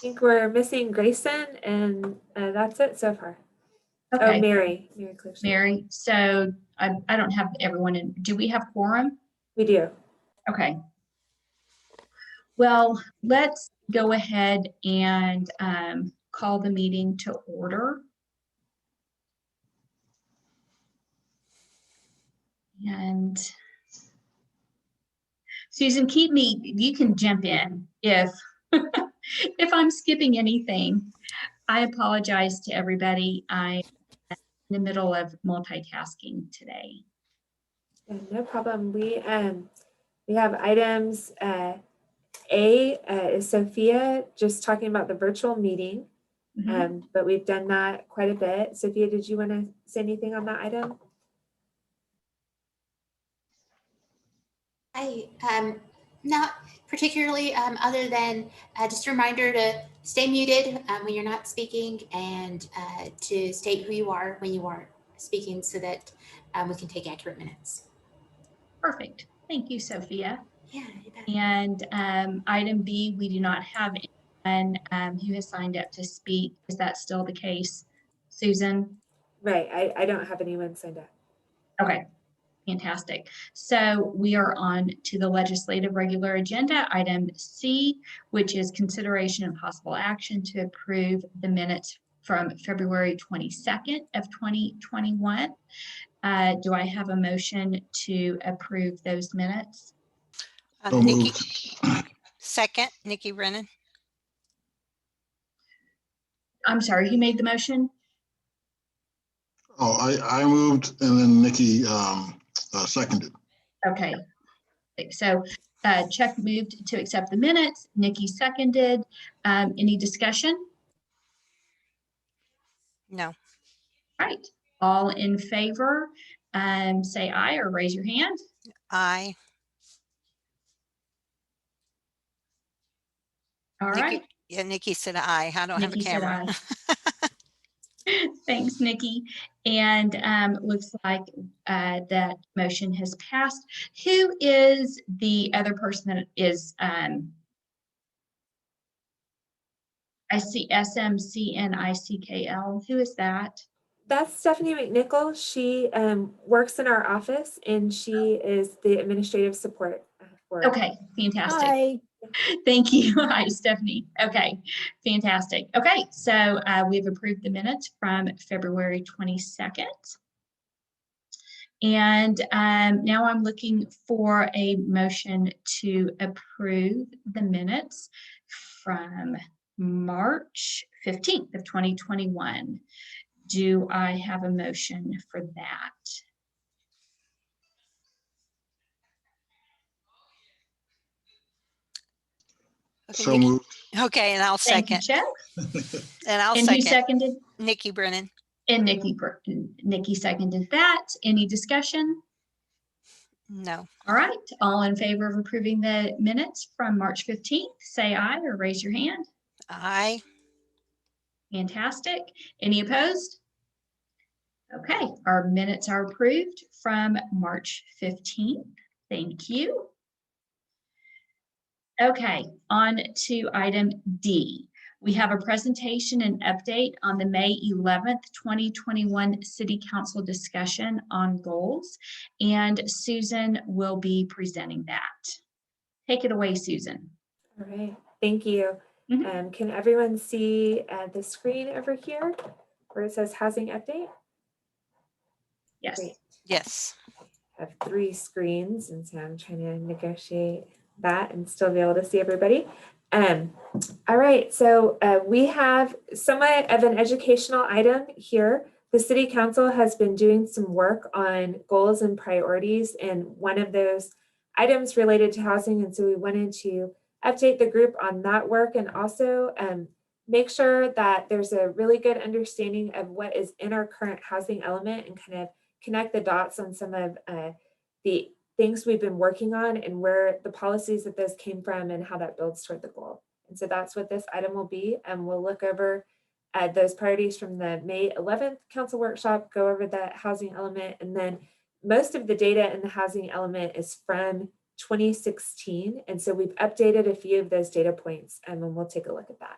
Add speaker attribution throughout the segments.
Speaker 1: think we're missing Grayson, and that's it so far.
Speaker 2: Okay.
Speaker 1: Oh, Mary Clark.
Speaker 2: Mary, so I don't have everyone in. Do we have quorum?
Speaker 1: We do.
Speaker 2: Okay. Well, let's go ahead and call the meeting to order. And Susan, you can jump in if if I'm skipping anything. I apologize to everybody. I'm in the middle of multitasking today.
Speaker 1: Yeah, no problem. We have items. A is Sophia just talking about the virtual meeting, but we've done that quite a bit. Sophia, did you want to say anything on that item?
Speaker 3: Not particularly, other than just a reminder to stay muted when you're not speaking, and to state who you are when you are speaking, so that we can take accurate minutes.
Speaker 2: Perfect. Thank you, Sophia.
Speaker 3: Yeah.
Speaker 2: And item B, we do not have anyone who has signed up to speak. Is that still the case, Susan?
Speaker 1: Right. I don't have anyone signed up.
Speaker 2: Okay. Fantastic. So we are on to the legislative regular agenda, item C, which is consideration and possible action to approve the minutes from February 22nd of 2021. Do I have a motion to approve those minutes?
Speaker 4: Nikki, second, Nikki Brennan.
Speaker 2: I'm sorry, who made the motion?
Speaker 5: Oh, I moved, and then Nikki seconded.
Speaker 2: Okay, so Chuck moved to accept the minutes, Nikki seconded. Any discussion?
Speaker 4: No.
Speaker 2: All right, all in favor, say aye or raise your hand.
Speaker 4: Aye.
Speaker 2: All right.
Speaker 4: Yeah, Nikki said aye. I don't have a camera.
Speaker 2: Thanks, Nikki. And looks like that motion has passed. Who is the other person that is, I see SMCNICKL. Who is that?
Speaker 1: That's Stephanie McNichol. She works in our office, and she is the administrative support for.
Speaker 2: Okay, fantastic.
Speaker 6: Hi.
Speaker 2: Thank you. Hi, Stephanie. Okay, fantastic. Okay, so we've approved the minutes from February 22nd. And now I'm looking for a motion to approve the minutes from March 15th of 2021. Do I have a motion for that?
Speaker 4: Okay,
Speaker 5: So moved.
Speaker 4: Okay, and I'll second.
Speaker 2: Thank you, Chuck.
Speaker 4: And I'll
Speaker 2: And
Speaker 4: second.
Speaker 2: who seconded?
Speaker 4: Nikki Brennan.
Speaker 2: And Nikki seconded that. Any discussion?
Speaker 4: No.
Speaker 2: All right. All in favor of approving the minutes from March 15th, say aye or raise your hand.
Speaker 4: Aye.
Speaker 2: Fantastic. Any opposed? Okay, our minutes are approved from March 15th. Thank you. Okay, on to item D. We have a presentation and update on the May 11th, 2021 City Council discussion on goals, and Susan will be presenting that. Take it away, Susan.
Speaker 1: All right, thank you. Can everyone see the screen over here where it says housing update?
Speaker 2: Yes.
Speaker 1: Great.
Speaker 4: Yes.
Speaker 1: I have 3 screens, and so I'm trying to negotiate that and still be able to see everybody. All right, so we have somewhat of an educational item here. The City Council has been doing some work on goals and priorities, and one of those items related to housing, and so we wanted to update the group on that work, and also make sure that there's a really good understanding of what is in our current housing element, and kind of connect the dots on some of the things we've been working on and where the policies that those came from and how that builds toward the goal. And so that's what this item will be. And we'll look over those priorities from the May 11th council workshop, go over the housing element, and then most of the data in the housing element is from 2016. And so we've updated a few of those data points, and then we'll take a look at that.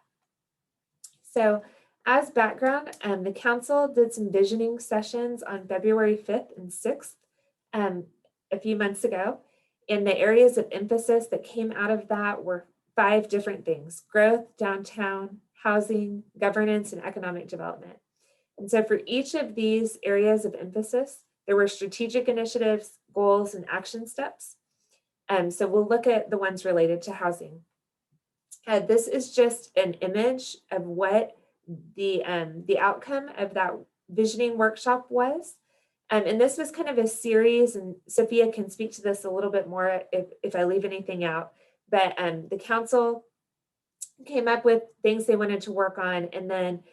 Speaker 1: So as background, the council did some visioning sessions on February 5th and 6th a few months ago. And the areas of emphasis that came out of that were 5 different things: growth, downtown, housing, governance, and economic development. And so for each of these areas of emphasis, there were strategic initiatives, goals, and action steps. So we'll look at the ones related to housing. This is just an image of what the outcome of that visioning workshop was. And this was kind of a series, and Sophia can speak to this a little bit more if I leave anything out. But the council came up with things they wanted to work on, and then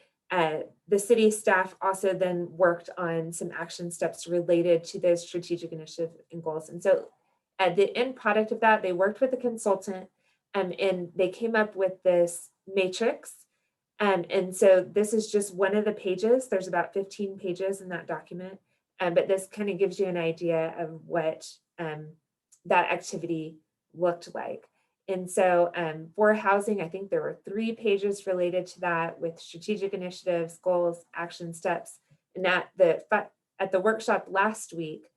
Speaker 1: the city staff also then worked on some action steps related to those strategic initiatives and goals. And so at the end product of that, they worked with a consultant and they came up with this matrix. And so this is just one of the pages. There's about 15 pages in that document, but this kind of gives you an idea of what that activity looked like. And so for housing, I think there were 3 pages related to that with strategic initiatives, goals, action steps. And at the workshop last week,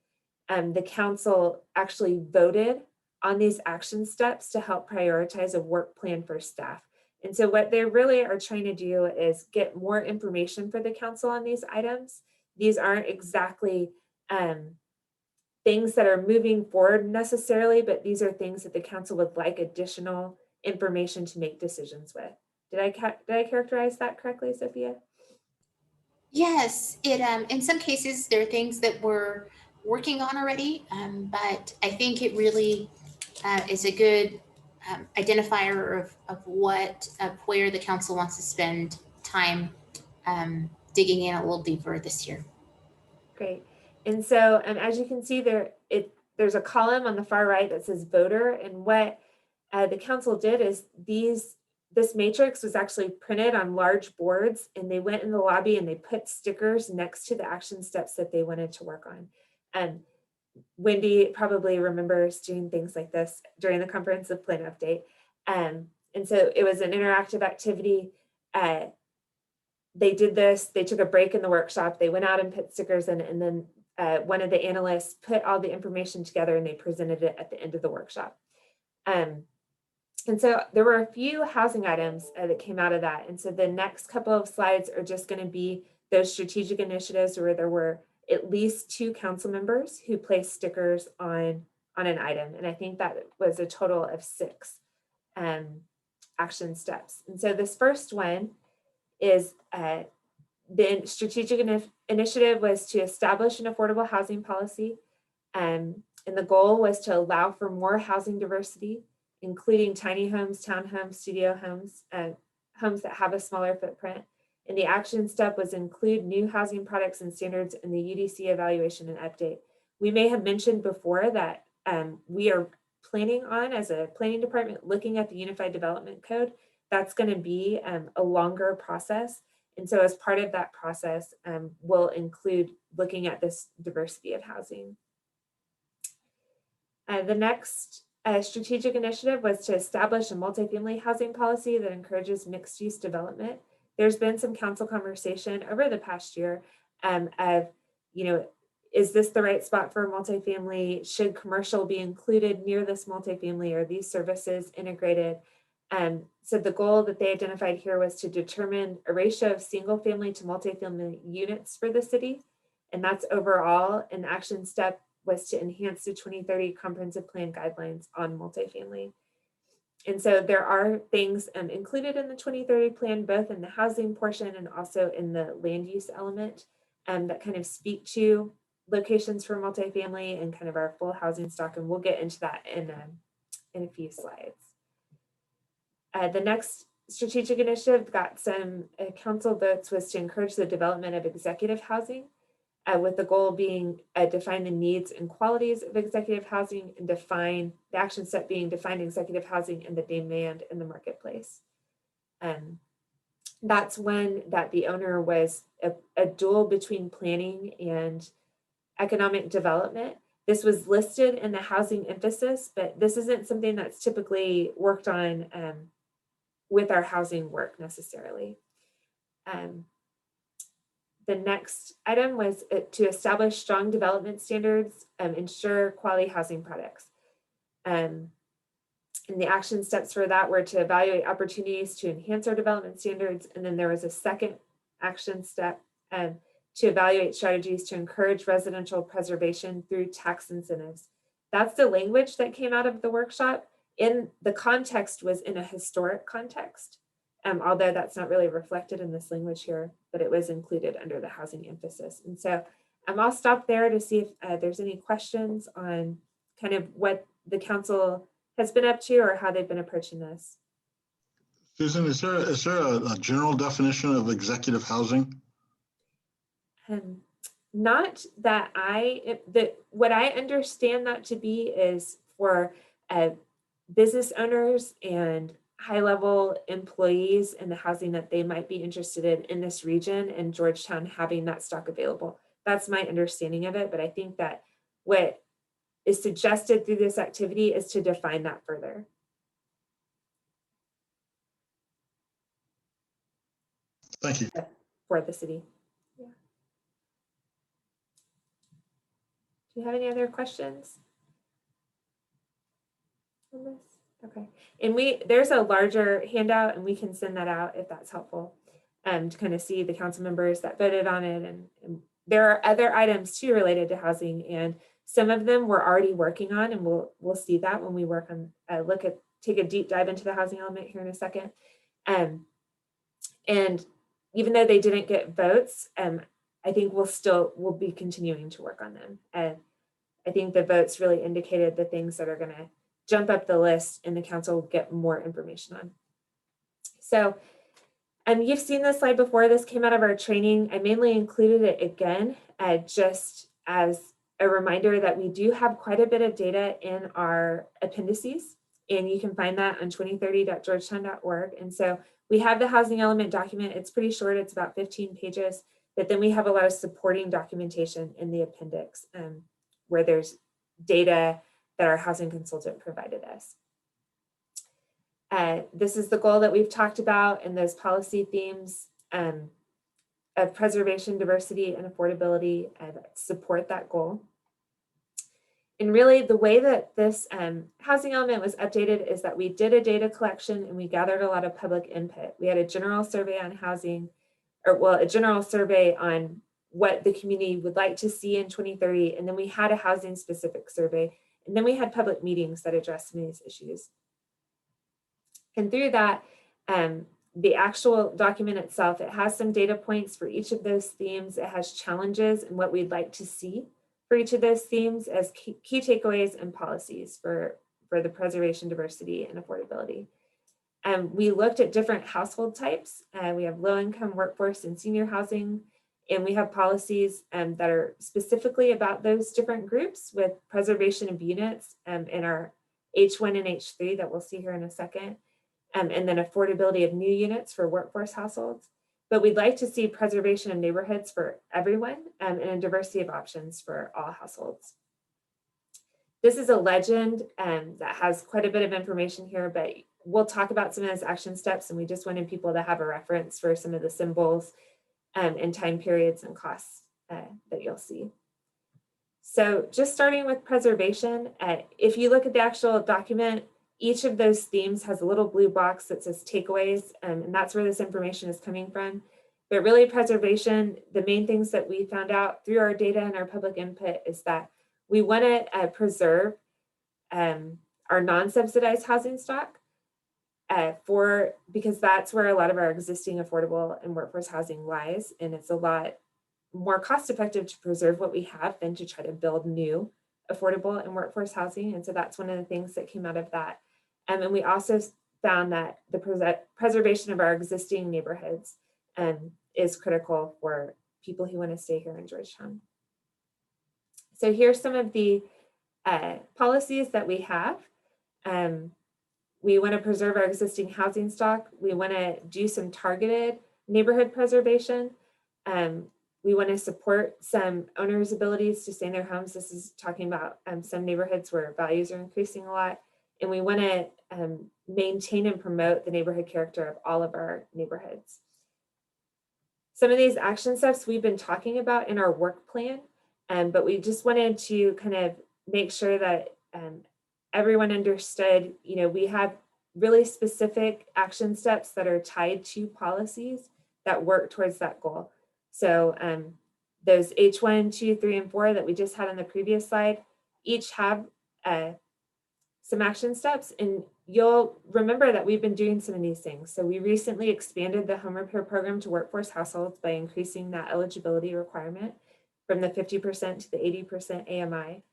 Speaker 1: the council actually voted on these action steps to help prioritize a work plan for staff. And so what they really are trying to do is get more information for the council on these items. These aren't exactly things that are moving forward necessarily, but these are things that the council would like additional information to make decisions with. Did I characterize that correctly, Sophia?
Speaker 3: Yes, it in some cases there are things that we're working on already, but I think it really is a good identifier of what where the council wants to spend time digging in a little deeper this year.
Speaker 1: Great. And so as you can see there's a column on the far right that says voter, and what the council did is this matrix was actually printed on large boards, and they went in the lobby and they put stickers next to the action steps that they wanted to work on. And Wendy probably remembers doing things like this during the comprehensive plan update. And so it was an interactive activity. They did this, they took a break in the workshop, they went out and put stickers in, and then one of the analysts put all the information together and they presented it at the end of the workshop. And so there were a few housing items that came out of that. And so the next couple of slides are just going to be those strategic initiatives where there were at least 2 council members who placed stickers on an item. And I think that was a total of 6 action steps. And so this first one is the strategic initiative was to establish an affordable housing policy. And the goal was to allow for more housing diversity, including tiny homes, townhomes, studio homes, homes that have a smaller footprint. And the action step was include new housing products and standards in the UDC evaluation and update. We may have mentioned before that we are planning on, as a planning department, looking at the Unified Development Code. That's going to be a longer process. And so as part of that process, we'll include looking at this diversity of housing. The next strategic initiative was to establish a multifamily housing policy that encourages mixed-use development. There's been some council conversation over the past year of, is this the right spot for multifamily? Should commercial be included near this multifamily? Are these services integrated? So the goal that they identified here was to determine a ratio of single family to multifamily units for the city. And that's overall. An action step was to enhance the 2030 comprehensive plan guidelines on multifamily. And so there are things included in the 2030 plan, both in the housing portion and also in the land use element that kind of speak to locations for multifamily and kind of our full housing stock. And we'll get into that in a few slides. The next strategic initiative got some council votes was to encourage the development of executive housing, with the goal being define the needs and qualities of executive housing and define the action step being define executive housing and the demand in the marketplace. That's when that the owner was a dual between planning and economic development. This was listed in the housing emphasis, but this isn't something that's typically worked on with our housing work necessarily. The next item was to establish strong development standards, ensure quality housing products. And the action steps for that were to evaluate opportunities to enhance our development standards. And then there was a second action step to evaluate strategies to encourage residential preservation through tax incentives. That's the language that came out of the workshop. In the context was in a historic context, although that's not really reflected in this language here, but it was included under the housing emphasis. And so I'll stop there to see if there's any questions on kind of what the council has been up to or how they've been approaching this.
Speaker 5: Susan, is there a general definition of executive housing?
Speaker 1: Not that what I understand that to be is for business owners and high-level employees in the housing that they might be interested in this region, and Georgetown having that stock available. That's my understanding of it, but I think that what is suggested through this activity is to define that further.
Speaker 5: Thank you.
Speaker 1: For the city. Yeah. Do you have any other questions on this? Okay. And there's a larger handout, and we can send that out if that's helpful, to kind of see the council members that voted on it. And there are other items too related to housing, and some of them we're already working on, and we'll see that when we work on take a deep dive into the housing element here in a second. And even though they didn't get votes, I think we'll be continuing to work on them. I think the votes really indicated the things that are going to jump up the list and the council will get more information on. So you've seen this slide before. This came out of our training. I mainly included it again just as a reminder that we do have quite a bit of data in our appendices, and you can find that on 2030.georgetown.org. And so we have the housing element document. It's pretty short. It's about 15 pages, but then we have a lot of supporting documentation in the appendix where there's data that our housing consultant provided us. This is the goal that we've talked about, and those policy themes of preservation, diversity, and affordability support that goal. And really the way that this housing element was updated is that we did a data collection and we gathered a lot of public input. We had a general survey on housing, a general survey on what the community would like to see in 2030. And then we had a housing specific survey. And then we had public meetings that addressed some of these issues. And through that, the actual document itself, it has some data points for each of those themes. It has challenges and what we'd like to see for each of those themes as key takeaways and policies for the preservation, diversity, and affordability. We looked at different household types. We have low-income workforce and senior housing, and we have policies that are specifically about those different groups with preservation of units in our H1 and H3 that we'll see here in a second, and then affordability of new units for workforce households. But we'd like to see preservation of neighborhoods for everyone and a diversity of options for all households. This is a legend that has quite a bit of information here, but we'll talk about some of those action steps, and we just wanted people to have a reference for some of the symbols and time periods and costs that you'll see. So just starting with preservation, if you look at the actual document, each of those themes has a little blue box that says takeaways, and that's where this information is coming from. But really preservation, the main things that we found out through our data and our public input is that we want to preserve our non-subsidized housing stock because that's where a lot of our existing affordable and workforce housing lies. And it's a lot more cost effective to preserve what we have than to try to build new affordable and workforce housing. And so that's one of the things that came out of that. And we also found that the preservation of our existing neighborhoods is critical for people who want to stay here in Georgetown. So here's some of the policies that we have. We want to preserve our existing housing stock. We want to do some targeted neighborhood preservation. We want to support some owners' abilities to stay in their homes. This is talking about some neighborhoods where values are increasing a lot. And we want to maintain and promote the neighborhood character of all of our neighborhoods. Some of these action steps we've been talking about in our work plan, but we just wanted to kind of make sure that everyone understood, we have really specific action steps that are tied to policies that work towards that goal. So those H1, 2, 3, and 4 that we just had on the previous slide, each have some action steps, and you'll remember that we've been doing some of these things. So we recently expanded the home repair program to workforce households by increasing that eligibility requirement from the 50% to the 80% AMI.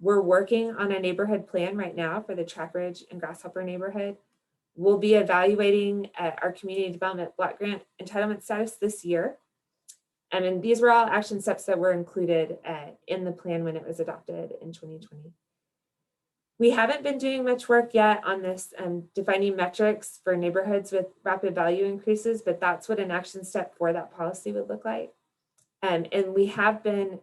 Speaker 1: We're working on a neighborhood plan right now for the Track Ridge and Grasshopper neighborhood. We'll be evaluating our community development block grant entitlement status this year. And these were all action steps that were included in the plan when it was adopted in 2020. We haven't been doing much work yet on this defining metrics for neighborhoods with rapid value increases, but that's what an action step for that policy would look like. And we have been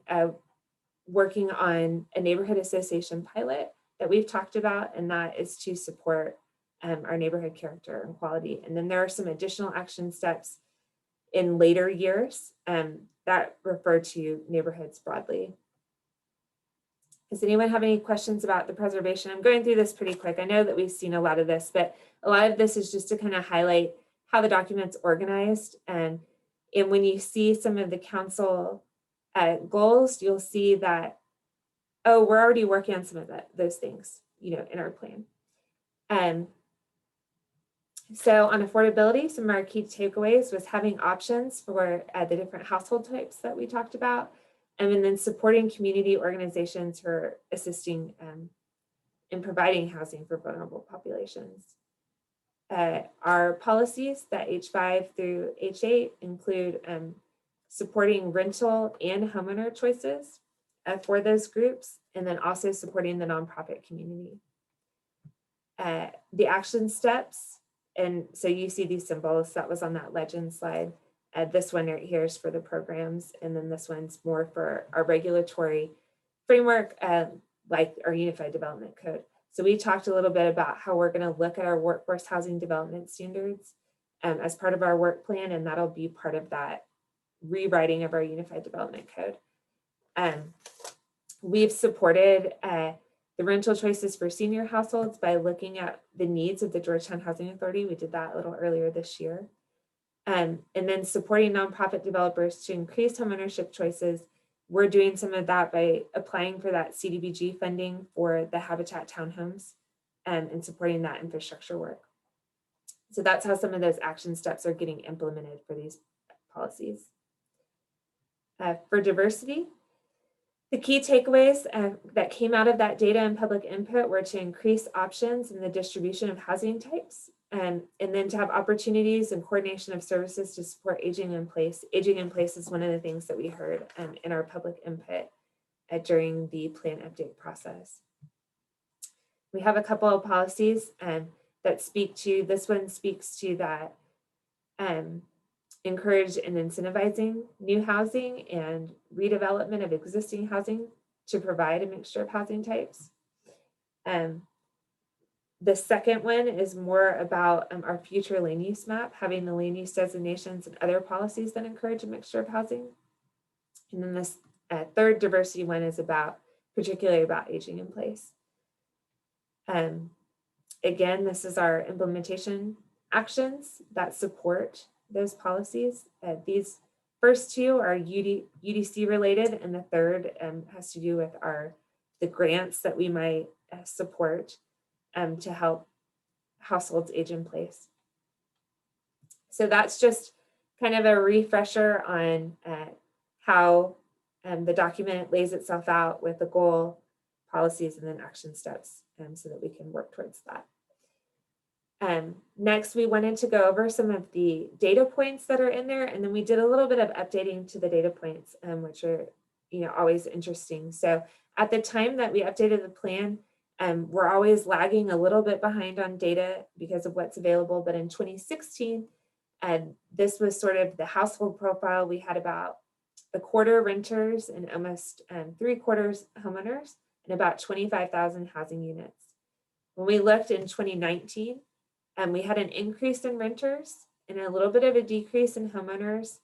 Speaker 1: working on a neighborhood association pilot that we've talked about, and that is to support our neighborhood character and quality. And then there are some additional action steps in later years that refer to neighborhoods broadly. Does anyone have any questions about the preservation? I'm going through this pretty quick. I know that we've seen a lot of this, but a lot of this is just to kind of highlight how the document's organized. And when you see some of the council goals, you'll see that, oh, we're already working on some of those things, in our plan. So on affordability, some of our key takeaways was having options for the different household types that we talked about, and then supporting community organizations who are assisting in providing housing for vulnerable populations. Our policies, that H5 through H8, include supporting rental and homeowner choices for those groups, and then also supporting the nonprofit community. The action steps, and so you see these symbols, that was on that legend slide. This one right here is for the programs, and then this one's more for our regulatory framework, like our Unified Development Code. So we talked a little bit about how we're going to look at our workforce housing development standards as part of our work plan, and that'll be part of that rewriting of our Unified Development Code. We've supported the rental choices for senior households by looking at the needs of the Georgetown Housing Authority. We did that a little earlier this year. And then supporting nonprofit developers to increase homeownership choices. We're doing some of that by applying for that CDBG funding for the Habitat townhomes and supporting that infrastructure work. So that's how some of those action steps are getting implemented for these policies. For diversity, the key takeaways that came out of that data and public input were to increase options in the distribution of housing types, and then to have opportunities and coordination of services to support aging in place. Aging in place is one of the things that we heard in our public input during the plan update process. We have a couple of policies that speak to, this one speaks to that encourage and incentivizing new housing and redevelopment of existing housing to provide a mixture of housing types. The second one is more about our future land use map, having the land use designations and other policies that encourage a mixture of housing. And then this third diversity one is particularly about aging in place. Again, this is our implementation actions that support those policies. These first two are UDC related, and the third has to do with the grants that we might support to help households age in place. So that's just kind of a refresher on how the document lays itself out with the goal, policies, and then action steps so that we can work towards that. Next, we wanted to go over some of the data points that are in there, and then we did a little bit of updating to the data points, which are always interesting. So at the time that we updated the plan, we're always lagging a little bit behind on data because of what's available. But in 2016, this was sort of the household profile. We had about a quarter renters and almost 3/4 homeowners and about 25,000 housing units. When we looked in 2019, we had an increase in renters and a little bit of a decrease in homeowners,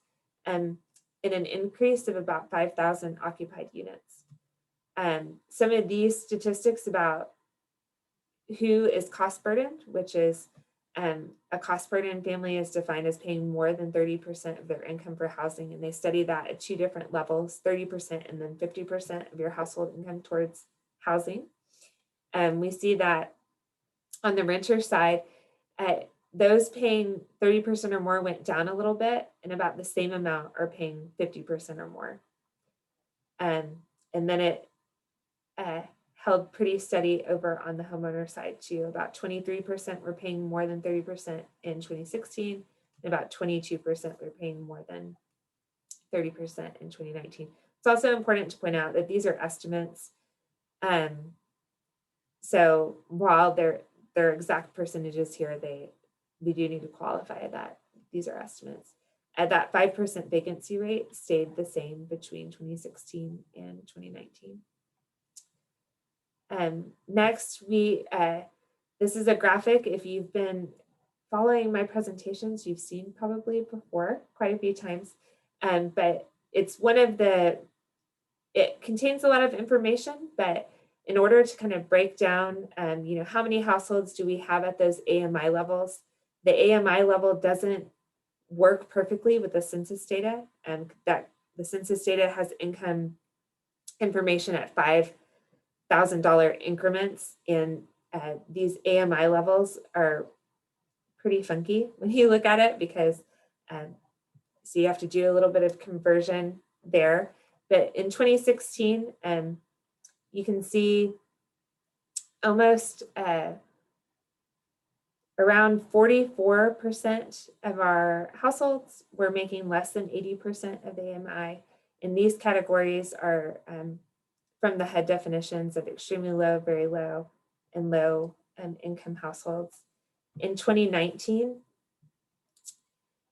Speaker 1: and an increase of about 5,000 occupied units. Some of these statistics about who is cost burdened, which is a cost burdened family is defined as paying more than 30% of their income for housing. And they study that at 2 different levels, 30% and then 50% of your household income towards housing. We see that on the renter side, those paying 30% or more went down a little bit, and about the same amount are paying 50% or more. And then it held pretty steady over on the homeowner side too. About 23% were paying more than 30% in 2016, and about 22% were paying more than 30% in 2019. It's also important to point out that these are estimates. So while their exact percentages here, we do need to qualify that these are estimates. At that 5% vacancy rate stayed the same between 2016 and 2019. Next, this is a graphic. If you've been following my presentations, you've seen probably before quite a few times, but it's it contains a lot of information, but in order to kind of break down, how many households do we have at those AMI levels? The AMI level doesn't work perfectly with the census data, and that the census data has income information at $5,000 increments, and these AMI levels are pretty funky when you look at it, because so you have to do a little bit of conversion there. But in 2016, you can see almost around 44% of our households were making less than 80% of AMI. And these categories are from the HUD definitions of extremely low, very low, and low income households. In 2019,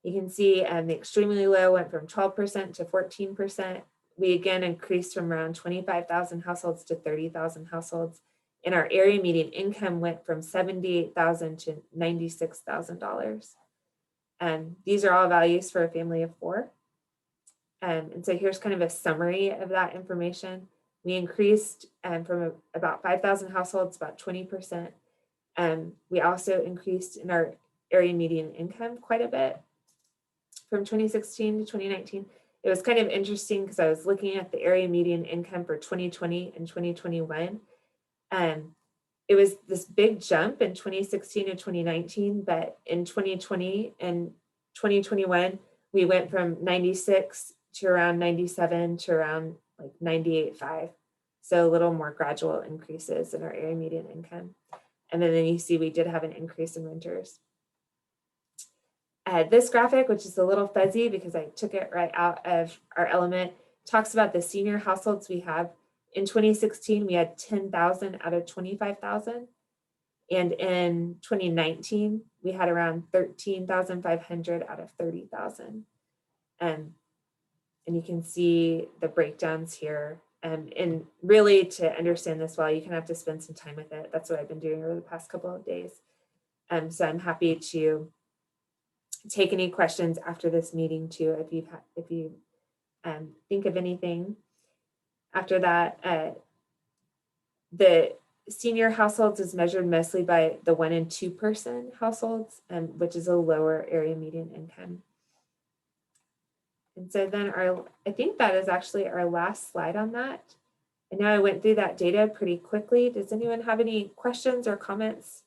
Speaker 1: you can see the extremely low went from 12% to 14%. We again increased from around 25,000 households to 30,000 households. And our area median income went from $78,000 to $96,000. These are all values for a family of 4. And so here's kind of a summary of that information. We increased from about 5,000 households, about 20%. We also increased in our area median income quite a bit from 2016 to 2019. It was kind of interesting because I was looking at the area median income for 2020 and 2021. It was this big jump in 2016 to 2019, but in 2020 and 2021, we went from 96 to around 97 to around like 98.5. So a little more gradual increases in our area median income. And then you see we did have an increase in renters. This graphic, which is a little fuzzy because I took it right out of our element, talks about the senior households we have. In 2016, we had 10,000 out of 25,000. And in 2019, we had around 13,500 out of 30,000. And you can see the breakdowns here. And really, to understand this well, you kind of have to spend some time with it. That's what I've been doing over the past couple of days. So I'm happy to take any questions after this meeting too, if you think of anything. After that, the senior households is measured mostly by the 1 and 2 person households, which is a lower area median income. And so then I think that is actually our last slide on that. And now I went through that data pretty quickly. Does anyone have any questions or comments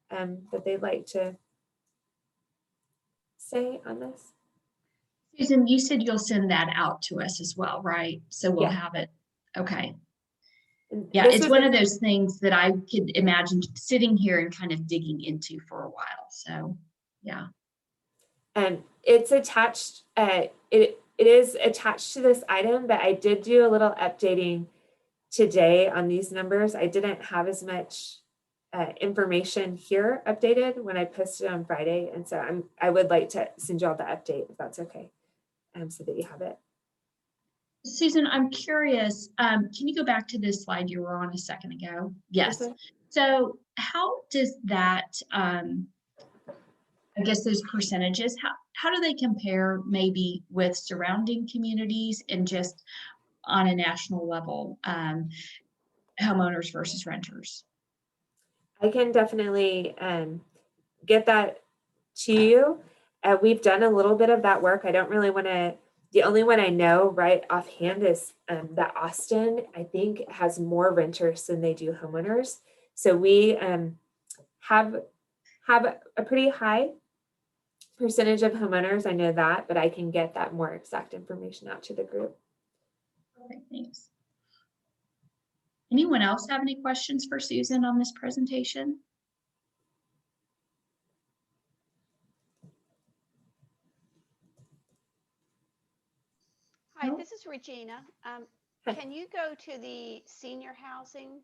Speaker 1: that they'd like to say on this?
Speaker 2: Susan, you said you'll send that out to us as well, right? So we'll have it. Okay.
Speaker 1: And
Speaker 2: Yeah,
Speaker 1: this
Speaker 2: it's
Speaker 1: was
Speaker 2: one of those things that I could imagine sitting here and kind of digging into for a while. So, yeah.
Speaker 1: It's attached, it is attached to this item, but I did do a little updating today on these numbers. I didn't have as much information here updated when I posted on Friday. And so I would like to send you all the update if that's okay, so that you have it.
Speaker 2: Susan, I'm curious, can you go back to this slide you were on a second ago? Yes.
Speaker 1: Okay.
Speaker 2: So how does that I guess those percentages, how do they compare maybe with surrounding communities and just on a national level, homeowners versus renters?
Speaker 1: I can definitely get that to you. We've done a little bit of that work. I don't really want to, the only one I know right offhand is that Austin, I think, has more renters than they do homeowners. So we have a pretty high percentage of homeowners. I know that, but I can get that more exact information out to the group.
Speaker 2: Okay, thanks. Anyone else have any questions for Susan on this presentation?
Speaker 6: Hi,
Speaker 2: No?
Speaker 6: this is Regina.
Speaker 1: Hi.
Speaker 6: Can you go to the senior housing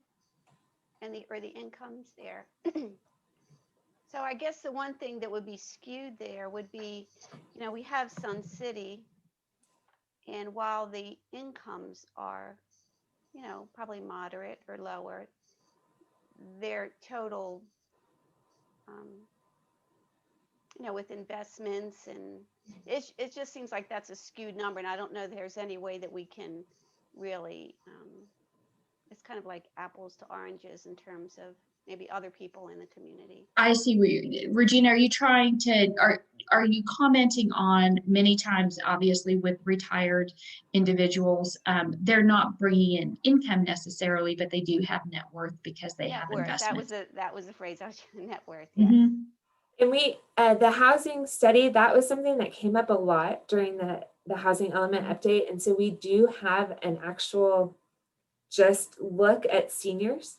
Speaker 6: and the incomes there? So I guess the one thing that would be skewed there would be, we have Sun City, and while the incomes are, probably moderate or lower, their total, with investments, and it just seems like that's a skewed number, and I don't know if there's any way that we can really, it's kind of like apples to oranges in terms of maybe other people in the community.
Speaker 2: I see where Regina, are you trying to, are you commenting on many times, obviously with retired individuals, they're not bringing in income necessarily, but they do have net worth because they have
Speaker 6: Net worth,
Speaker 2: investments.
Speaker 6: that was the phrase I was using, net worth, yes.
Speaker 2: Mhm.
Speaker 1: And we, the housing study, that was something that came up a lot during the housing element update. And so we do have an actual just look at seniors.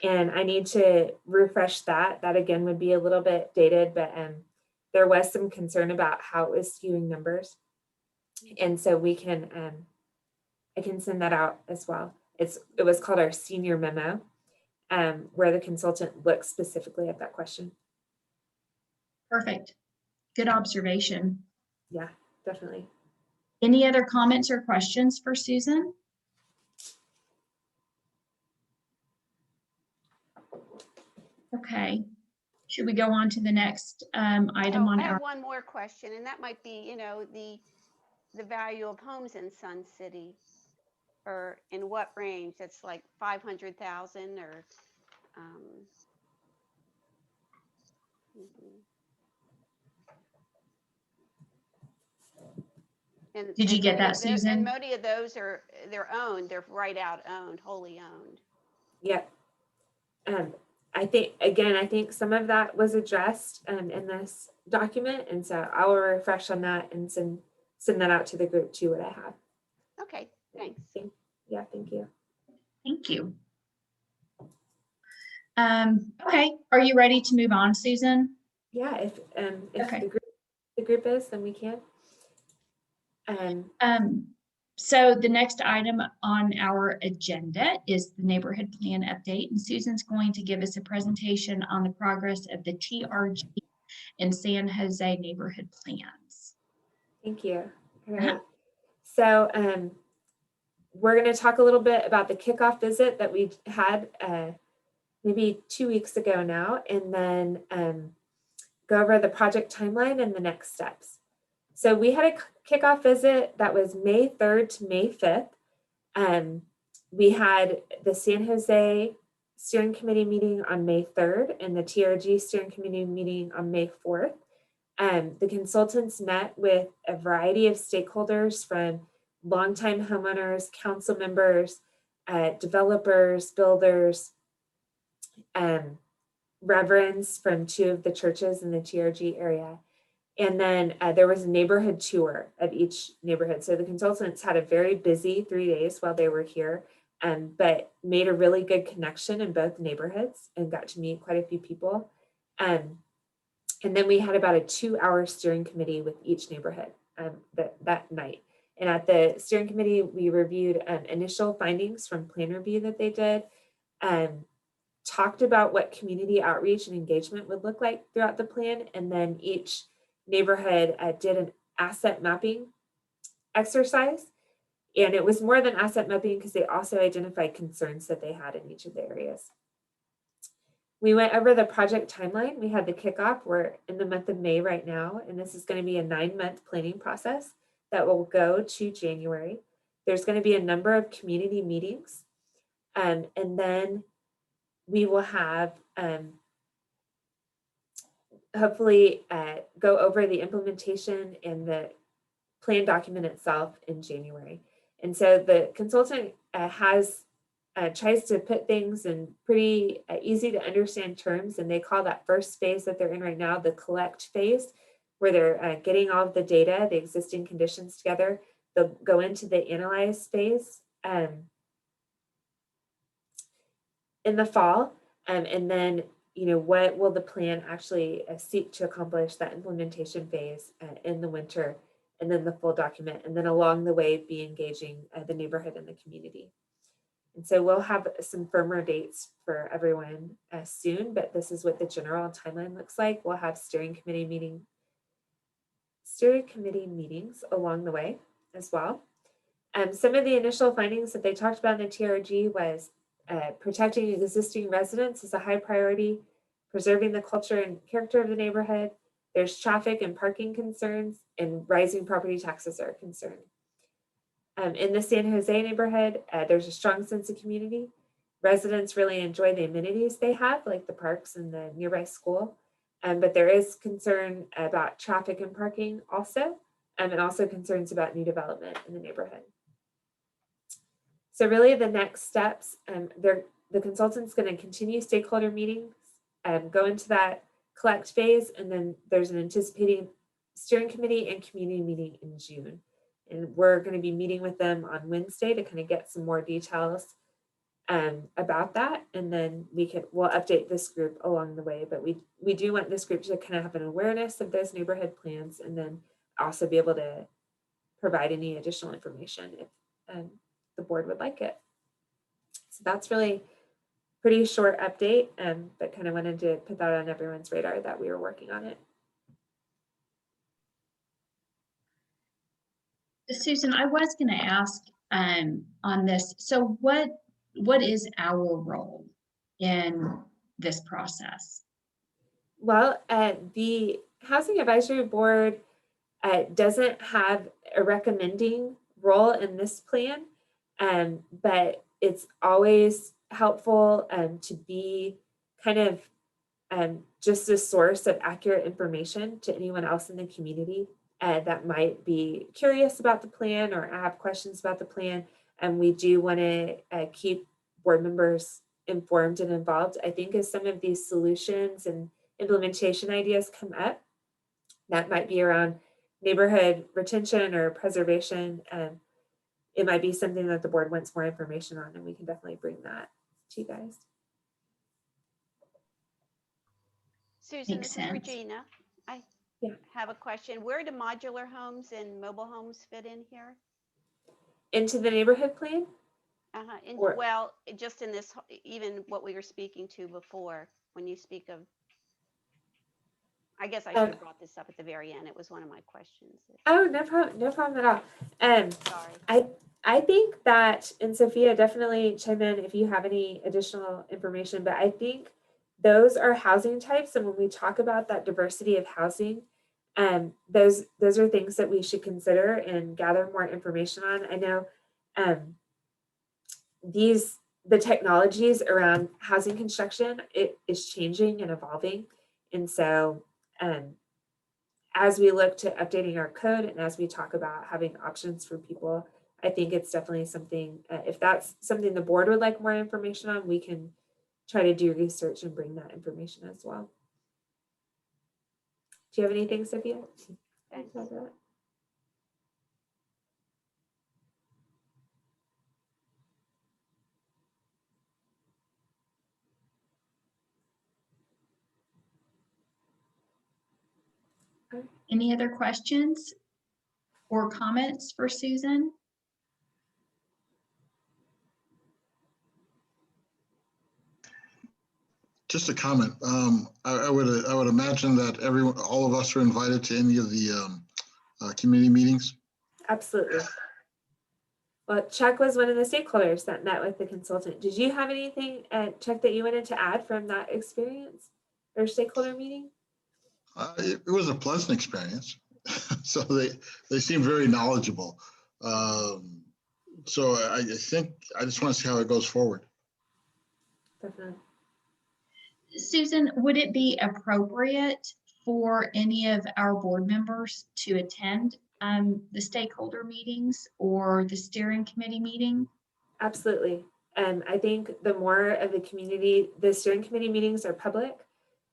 Speaker 1: And I need to refresh that. That again would be a little bit dated, but there was some concern about how it was skewing numbers. And so we can, I can send that out as well. It was called our senior memo, where the consultant looks specifically at that question.
Speaker 2: Perfect. Good observation.
Speaker 1: Yeah, definitely.
Speaker 2: Any other comments or questions for Susan? Okay. Should we go on to the next item
Speaker 6: Oh,
Speaker 2: on
Speaker 6: I
Speaker 2: our?
Speaker 6: have one more question, and that might be, the value of homes in Sun City, or in what range? That's like 500,000 or, mhm. And
Speaker 2: Did you get
Speaker 6: many
Speaker 2: that,
Speaker 6: of those, and
Speaker 2: Susan?
Speaker 6: many of those they're owned, they're right out owned, wholly owned.
Speaker 1: Yep. I think some of that was addressed in this document. And so I will refresh on that and send that out to the group too, what I have.
Speaker 6: Okay, thanks.
Speaker 1: Yeah, thank you.
Speaker 2: Thank you. Okay, are you ready to move on, Susan?
Speaker 1: Yeah, if
Speaker 2: Okay.
Speaker 1: the group is, then we can.
Speaker 2: So the next item on our agenda is the neighborhood plan update, and Susan's going to give us a presentation on the progress of the TRG and San Jose neighborhood plans.
Speaker 1: Thank you. All right. So we're going to talk a little bit about the kickoff visit that we had maybe 2 weeks ago now, and then go over the project timeline and the next steps. So we had a kickoff visit that was May 3rd to May 5th. We had the San Jose Steering Committee meeting on May 3rd and the TRG Steering Committee meeting on May 4th. The consultants met with a variety of stakeholders, from longtime homeowners, council members, developers, builders, reverends from 2 of the churches in the TRG area. And then there was a neighborhood tour of each neighborhood. So the consultants had a very busy 3 days while they were here, but made a really good connection in both neighborhoods and got to meet quite a few people. And then we had about a 2-hour steering committee with each neighborhood that night. And at the steering committee, we reviewed initial findings from plan review that they did, talked about what community outreach and engagement would look like throughout the plan, and then each neighborhood did an asset mapping exercise. And it was more than asset mapping because they also identified concerns that they had in each of the areas. We went over the project timeline. We had the kickoff. We're in the month of May right now, and this is going to be a 9-month planning process that will go to January. There's going to be a number of community meetings, and then we will have hopefully go over the implementation and the plan document itself in January. And so the consultant tries to put things in pretty easy to understand terms, and they call that first phase that they're in right now the collect phase, where they're getting all of the data, the existing conditions together. They'll go into the analyze phase in the fall, and then what will the plan actually seek to accomplish, that implementation phase in the winter, and then the full document, and then along the way be engaging the neighborhood and the community. And so we'll have some firmer dates for everyone soon, but this is what the general timeline looks like. We'll have steering committee meetings along the way as well. Some of the initial findings that they talked about in the TRG was protecting existing residents is a high priority, preserving the culture and character of the neighborhood. There's traffic and parking concerns, and rising property taxes are a concern. In the San Jose neighborhood, there's a strong sense of community. Residents really enjoy the amenities they have, like the parks and the nearby school. But there is concern about traffic and parking also, and also concerns about new development in the neighborhood. So really the next steps, the consultant's going to continue stakeholder meetings, go into that collect phase, and then there's an anticipating steering committee and community meeting in June. And we're going to be meeting with them on Wednesday to kind of get some more details about that. And then we'll update this group along the way. But we do want this group to kind of have an awareness of those neighborhood plans, and then also be able to provide any additional information if the board would like it. So that's really pretty short update, but kind of wanted to put that on everyone's radar that we were working on it.
Speaker 2: Susan, I was going to ask on this. So what is our role in this process?
Speaker 1: Well, the Housing Advisory Board doesn't have a recommending role in this plan, but it's always helpful to be kind of just a source of accurate information to anyone else in the community that might be curious about the plan or have questions about the plan. And we do want to keep board members informed and involved. I think as some of these solutions and implementation ideas come up, that might be around neighborhood retention or preservation, it might be something that the board wants more information on, and we can definitely bring that to you guys.
Speaker 6: Susan,
Speaker 2: Makes
Speaker 6: this is
Speaker 2: sense.
Speaker 6: Regina. I
Speaker 1: Yeah.
Speaker 6: have a question. Where do modular homes and mobile homes fit in here?
Speaker 1: Into the neighborhood plan?
Speaker 6: Or, well, just in this, even what we were speaking to before, when you speak of, I guess I should have brought this up at the very end. It was one of my questions.
Speaker 1: Oh, no problem at all.
Speaker 6: Sorry.
Speaker 1: I think that, and Sophia, definitely chime in if you have any additional information, but I think those are housing types. And when we talk about that diversity of housing, those are things that we should consider and gather more information on. I know the technologies around housing construction, it is changing and evolving. And so as we look to updating our code and as we talk about having options for people, I think it's definitely something, if that's something the board would like more information on, we can try to do research and bring that information as well. Do you have anything, Sophia?
Speaker 6: Thanks.
Speaker 2: Any other questions or comments for Susan?
Speaker 5: Just a comment. I would imagine that all of us are invited to any of the community meetings.
Speaker 1: Absolutely. Well, Chuck was one of the stakeholders that met with the consultant. Did you have anything, Chuck, that you wanted to add from that experience or stakeholder meeting?
Speaker 5: It was a pleasant experience. So they seem very knowledgeable. So I think I just want to see how it goes forward.
Speaker 1: Definitely.
Speaker 2: Susan, would it be appropriate for any of our board members to attend the stakeholder meetings or the steering committee meeting?
Speaker 1: Absolutely. I think the more of the community, the steering committee meetings are public,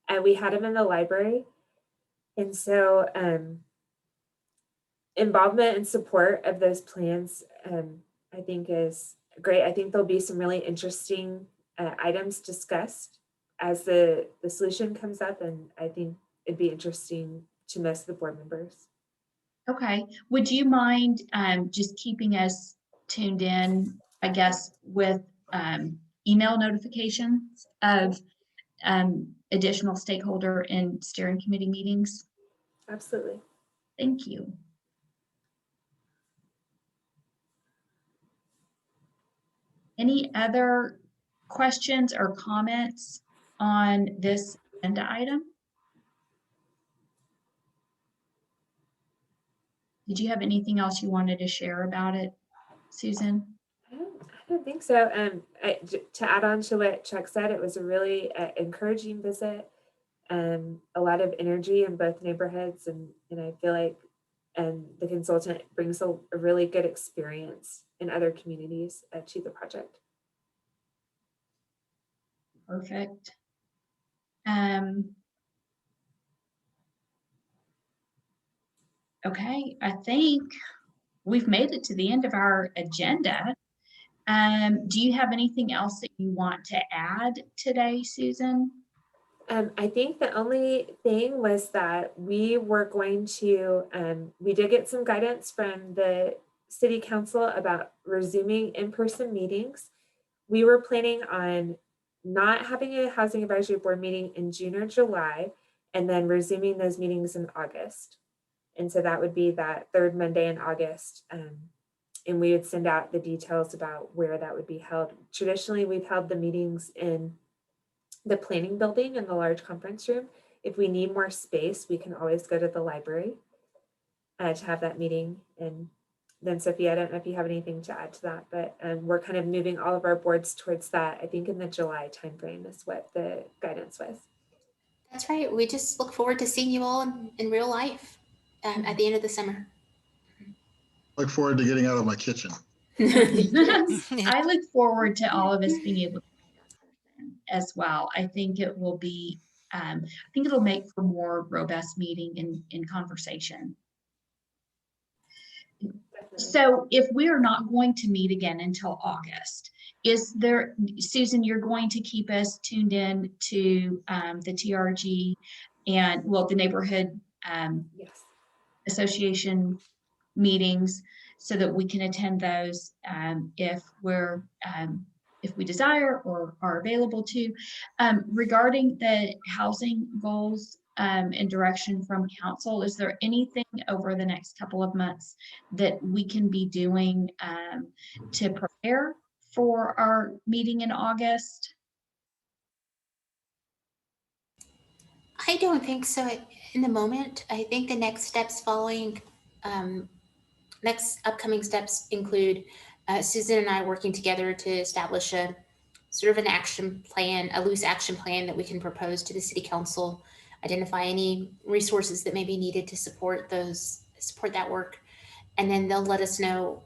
Speaker 1: and we had them in the library. And so involvement and support of those plans, I think is great. I think there'll be some really interesting items discussed as the solution comes up, and I think it'd be interesting to most of the board members.
Speaker 2: Okay, would you mind just keeping us tuned in, I guess, with email notifications of additional stakeholder and steering committee meetings?
Speaker 1: Absolutely.
Speaker 2: Thank you. Any other questions or comments on this agenda item? Did you have anything else you wanted to share about it, Susan?
Speaker 1: I don't think so. To add on to what Chuck said, it was a really encouraging visit. A lot of energy in both neighborhoods, and I feel like the consultant brings a really good experience in other communities to the project.
Speaker 2: Perfect. Okay, I think we've made it to the end of our agenda. Do you have anything else that you want to add today, Susan?
Speaker 1: I think the only thing was that we were going to, we did get some guidance from the city council about resuming in-person meetings. We were planning on not having a housing advisory board meeting in June or July, and then resuming those meetings in August. And so that would be that third Monday in August. And we would send out the details about where that would be held. Traditionally, we've held the meetings in the planning building in the large conference room. If we need more space, we can always go to the library to have that meeting. And then Sophia, I don't know if you have anything to add to that, but we're kind of moving all of our boards towards that. I think in the July timeframe is what the guidance was.
Speaker 3: That's right. We just look forward to seeing you all in real life at the end of the summer.
Speaker 5: Look forward to getting out of my kitchen.
Speaker 2: I look forward to all of us being able to as well. I think it will be, I think it'll make for more robust meeting and conversation.
Speaker 1: Definitely.
Speaker 2: So if we are not going to meet again until August, is there, Susan, you're going to keep us tuned in to the TRG and, well, the neighborhood
Speaker 1: Yes.
Speaker 2: association meetings so that we can attend those if we desire or are available to. Regarding the housing goals and direction from council, is there anything over the next couple of months that we can be doing to prepare for our meeting in August?
Speaker 3: I don't think so in the moment. I think the next steps following, next upcoming steps include Susan and I working together to establish a sort of an action plan, a loose action plan that we can propose to the city council, identify any resources that may be needed to support that work. And then they'll let us know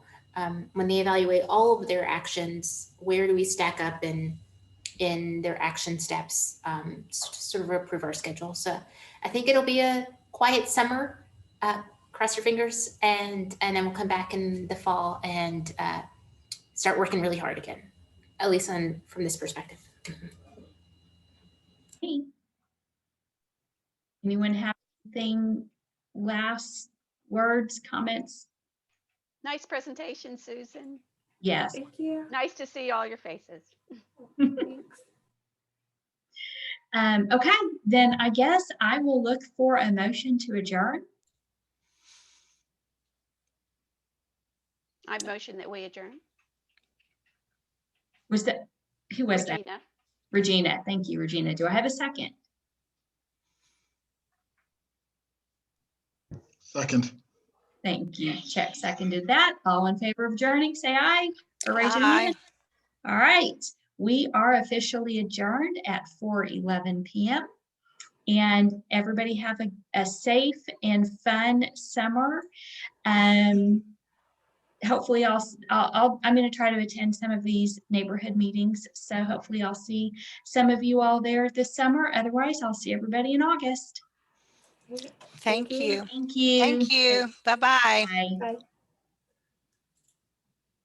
Speaker 3: when they evaluate all of their actions, where do we stack up in their action steps, sort of approve our schedule. So I think it'll be a quiet summer, cross your fingers, and then we'll come back in the fall and start working really hard again, at least from this perspective.
Speaker 2: Hey. Anyone have anything, last words, comments?
Speaker 6: Nice presentation, Susan.
Speaker 2: Yes.
Speaker 1: Thank you.
Speaker 6: Nice to see all your faces.
Speaker 1: Thanks.
Speaker 2: Okay, then I guess I will look for a motion to adjourn.
Speaker 6: I motion that we adjourn.
Speaker 2: Was that, who was that?
Speaker 6: Regina.
Speaker 2: Regina. Thank you, Regina. Do I have a second?
Speaker 5: Second.
Speaker 2: Thank you. Chet seconded that. All in favor of adjourning, say aye or raise your
Speaker 4: Aye.
Speaker 2: hand. All right. We are officially adjourned at 4:11 p.m. And everybody have a safe and fun summer. Hopefully I'm going to try to attend some of these neighborhood meetings. So hopefully I'll see some of you all there this summer. Otherwise, I'll see everybody in August.
Speaker 4: Thank you.
Speaker 2: Thank you.
Speaker 4: Thank you. Bye-bye.
Speaker 2: Bye.
Speaker 1: Bye.